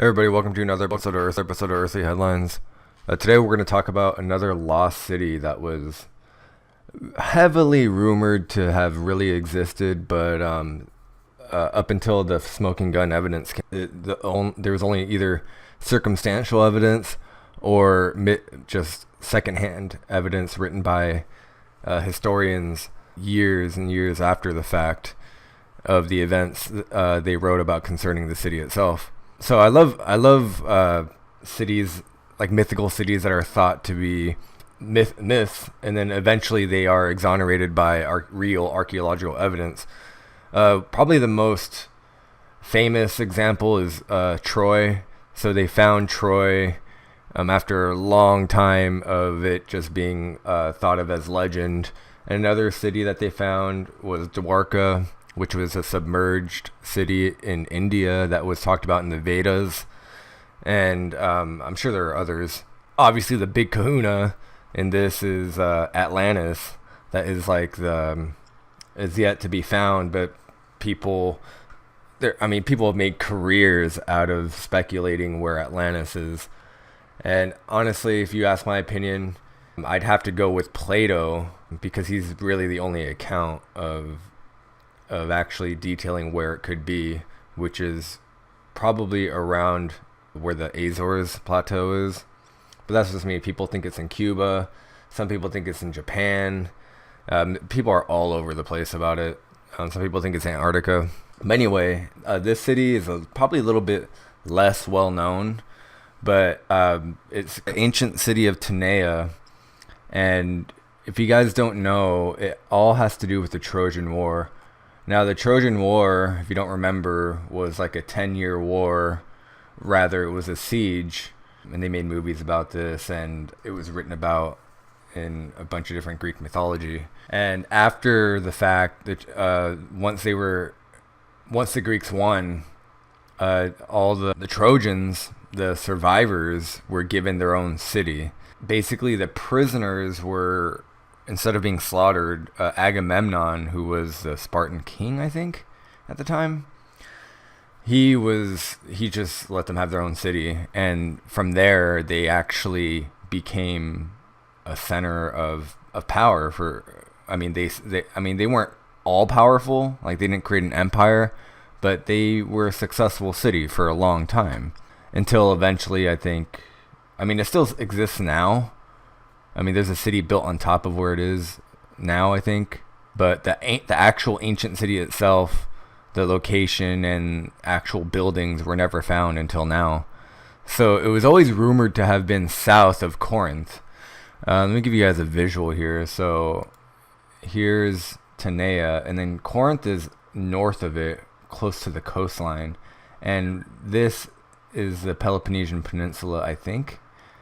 Hey everybody, welcome to another episode of Earthly Headlines. Today we're going to talk about another lost city that was heavily rumored to have really existed, but up until the smoking gun evidence, there was only either circumstantial evidence or just secondhand evidence written by historians years and years after the fact of the events they wrote about concerning the city itself. So I love cities, like mythical cities that are thought to be myths, and then eventually they are exonerated by real archaeological evidence. Probably the most famous example is Troy. So they found Troy after a long time of it just being thought of as legend. And another city that they found was Dwarka, which was a submerged city in India that was talked about in the Vedas. And I'm sure there are others. Obviously, the big kahuna in this is Atlantis. That is is yet to be found, but people have made careers out of speculating where Atlantis is. And honestly, if you ask my opinion, I'd have to go with Plato, because he's really the only account of actually detailing where it could be, which is probably around where the Azores plateau is. But that's just me. People think it's in Cuba. Some people think it's in Japan. People are all over the place about it. Some people think it's Antarctica. But anyway, this city is probably a little bit less well known, but it's the ancient city of Tenea. And if you guys don't know, it all has to do with the Trojan War. Now, the Trojan War, if you don't remember, was like a 10-year war. Rather, it was a siege, and they made movies about this, and it was written about in a bunch of different Greek mythology. And after the fact, that once the Greeks won, all the Trojans, the survivors, were given their own city. Basically, the prisoners were, instead of being slaughtered, Agamemnon, who was the Spartan king, I think, at the time, he just let them have their own city. And from there, they actually became a center of power they weren't all powerful, like they didn't create an empire, but they were a successful city for a long time. Until eventually, I think, it still exists now. There's a city built on top of where it is now, I think. But the actual ancient city itself, the location and actual buildings were never found until now. So it was always rumored to have been south of Corinth. Let me give you guys a visual here. So here's Tenea, and then Corinth is north of it, close to the coastline. And this is the Peloponnesian Peninsula, I think.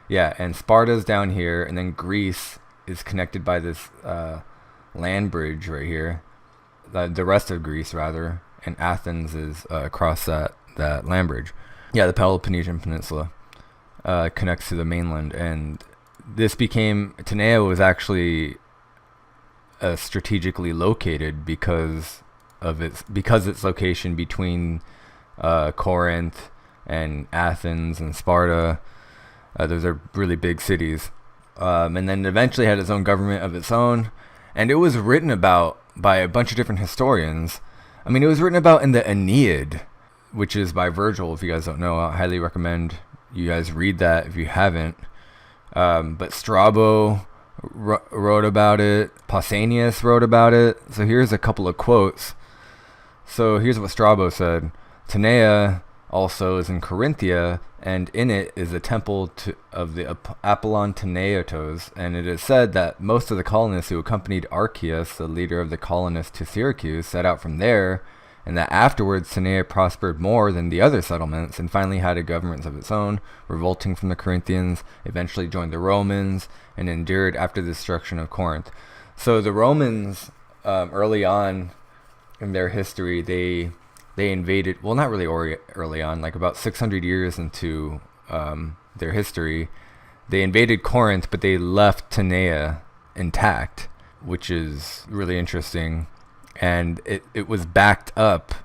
Yeah, and Sparta's down here, and then Greece is connected by this land bridge right here. The rest of Greece, rather, and Athens is across that land bridge. Yeah, the Peloponnesian Peninsula connects to the mainland, and Tenea was actually strategically located because its location between Corinth and Athens and Sparta. Those are really big cities. And then eventually had its own government of its own. And it was written about by a bunch of different historians. It was written about in the Aeneid, which is by Virgil. If you guys don't know, I highly recommend you guys read that if you haven't. But Strabo wrote about it. Pausanias wrote about it. So here's a couple of quotes. So here's what Strabo said. Tenea also is in Corinthia, and in it is a temple of the Apollon Teneatos, and it is said that most of the colonists who accompanied Archias, the leader of the colonists, to Syracuse, set out from there, and that afterwards Tenea prospered more than the other settlements, and finally had a government of its own, revolting from the Corinthians, eventually joined the Romans, and endured after the destruction of Corinth. So the Romans, early on in their history, they invaded, well, not really early on, like about 600 years into their history, they invaded Corinth, but they left Tenea intact, which is really interesting. And it was backed up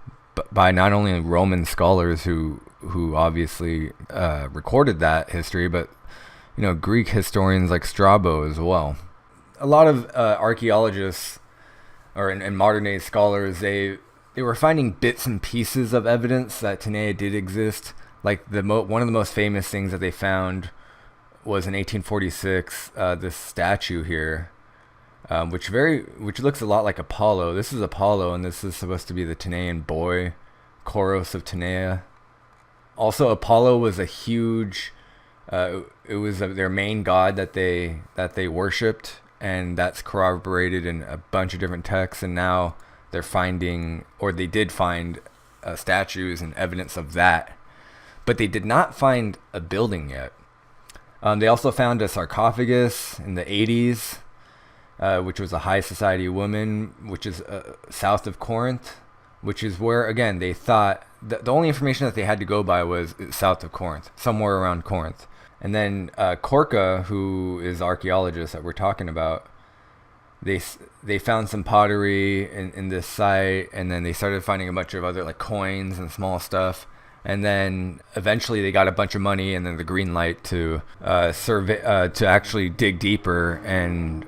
by not only Roman scholars who who obviously recorded that history, but Greek historians like Strabo as well. A lot of archaeologists and modern day scholars, they were finding bits and pieces of evidence that Tenea did exist. Like one of the most famous things that they found was in 1846, this statue here, which looks a lot like Apollo. This is Apollo, and this is supposed to be the Tenean boy, Koros of Tenea. Also, Apollo was a huge, it was their main god that they worshipped, and that's corroborated in a bunch of different texts. And now they're finding, or they did find, statues and evidence of that, but they did not find a building yet. They also found a sarcophagus in the 80s, which was a high society woman, which is south of Corinth, which is where, again, they thought the only information that they had to go by was south of Corinth, somewhere around Corinth. And then Korka, who is the archaeologist that we're talking about, they found some pottery in this site, and then they started finding a bunch of other like coins and small stuff. And then eventually they got a bunch of money and then the green light to survey, to actually dig deeper. And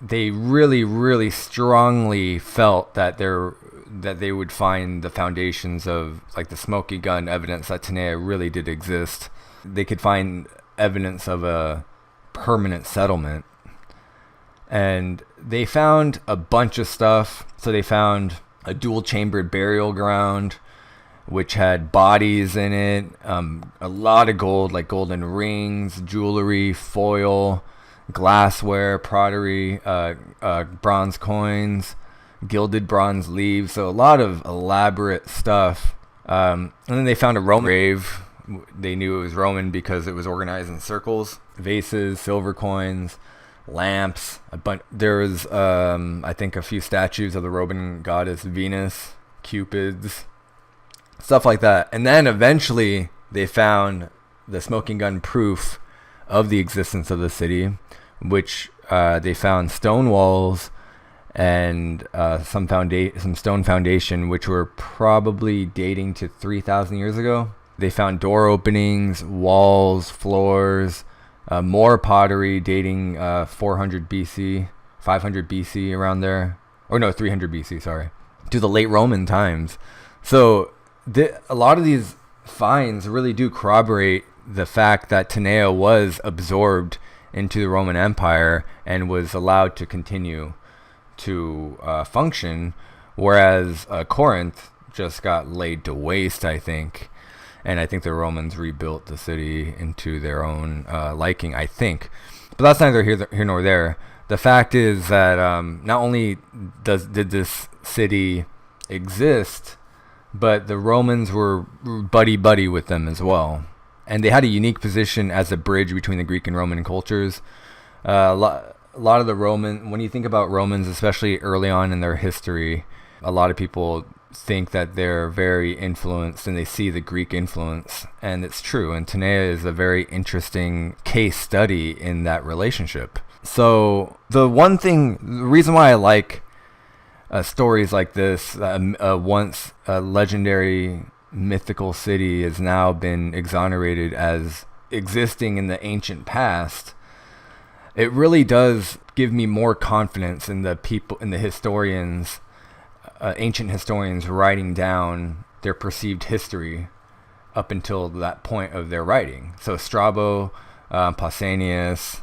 they really, really strongly felt that they would find the foundations of like the smoky gun evidence that Tenea really did exist. They could find evidence of a permanent settlement. And they found a bunch of stuff. So they found a dual-chambered burial ground, which had bodies in it, a lot of gold, like golden rings, jewelry, foil, glassware, pottery, bronze coins, gilded bronze leaves. So a lot of elaborate stuff. And then they found a Roman grave. They knew it was Roman because it was organized in circles. Vases, silver coins, lamps. There was, I think, a few statues of the Roman goddess Venus, Cupids, stuff like that. And then eventually they found the smoking gun proof of the existence of the city, which they found stone walls and some stone foundation, which were probably dating to 3,000 years ago. They found door openings, walls, floors, more pottery dating 400 BC, 500 BC, around there. Or no, 300 BC, sorry, to the late Roman times. So a lot of these finds really do corroborate the fact that Tenea was absorbed into the Roman Empire and was allowed to continue to function, whereas Corinth just got laid to waste, I think. And I think the Romans rebuilt the city into their own liking, I think. But that's neither here nor there. The fact is that not only did this city exist, but the Romans were buddy-buddy with them as well. And they had a unique position as a bridge between the Greek and Roman cultures. A lot of the when you think about Romans, especially early on in their history, a lot of people think that they're very influenced and they see the Greek influence, and it's true. And Tenea is a very interesting case study in that relationship. So the reason why I like stories like this, once a legendary mythical city has now been exonerated as existing in the ancient past, it really does give me more confidence in the people, in the historians, ancient historians writing down their perceived history up until that point of their writing. So Strabo, Pausanias,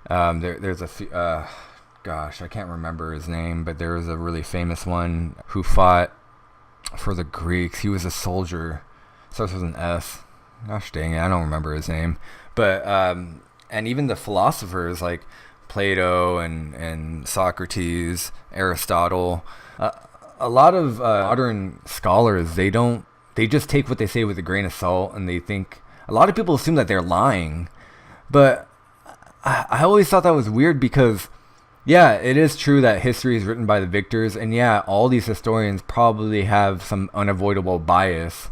there's a few, gosh, I can't remember his name, but there was a really famous one who fought for the Greeks. He was a soldier, starts with an S. Gosh dang it, I don't remember his name. But and even the philosophers like Plato and Socrates, Aristotle, a lot of modern scholars, they just take what they say with a grain of salt, and they think, a lot of people assume that they're lying. But I always thought that was weird, because yeah, it is true that history is written by the victors, and yeah, all these historians probably have some unavoidable bias,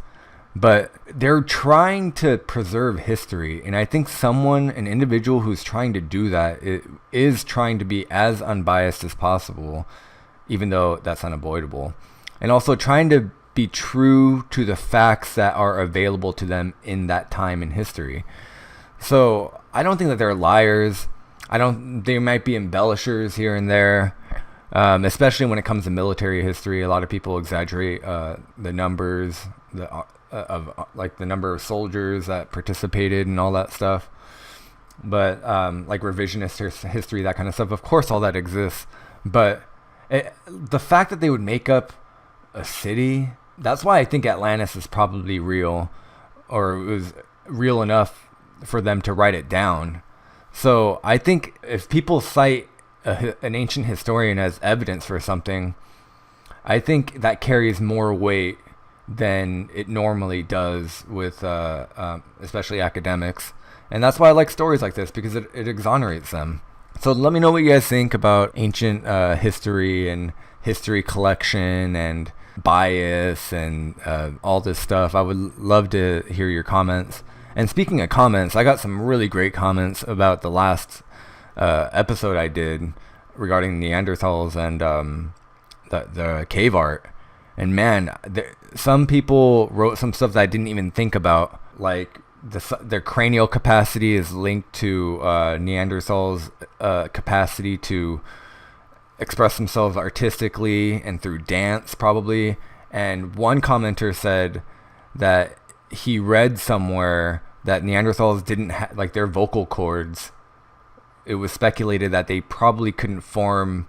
but they're trying to preserve history. And I think an individual who's trying to do that is trying to be as unbiased as possible, even though that's unavoidable. And also trying to be true to the facts that are available to them in that time in history. So I don't think that they're liars. They might be embellishers here and there, especially when it comes to military history. A lot of people exaggerate the numbers of like the number of soldiers that participated and all that stuff. But like revisionist history, that kind of stuff, of course all that exists. But the fact that they would make up a city, that's why I think Atlantis is probably real, or it was real enough for them to write it down. So I think if people cite an ancient historian as evidence for something, I think that carries more weight than it normally does with especially academics. And that's why I like stories like this, because it exonerates them. So let me know what you guys think about ancient history and history collection and bias and all this stuff. I would love to hear your comments. And speaking of comments, I got some really great comments about the last episode I did regarding Neanderthals and the cave art. And man, some people wrote some stuff that I didn't even think about, like their cranial capacity is linked to Neanderthals' capacity to express themselves artistically and through dance, probably. And one commenter said that he read somewhere that Neanderthals didn't have, like, their vocal cords. It was speculated that they probably couldn't form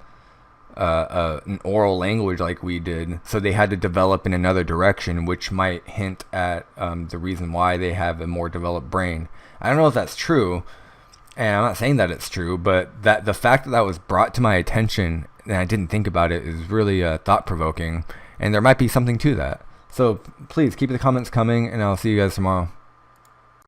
an oral language like we did, so they had to develop in another direction, which might hint at the reason why they have a more developed brain. I don't know if that's true, and I'm not saying that it's true, but that the fact that was brought to my attention and I didn't think about it is really thought-provoking, and there might be something to that. So please keep the comments coming, and I'll see you guys tomorrow.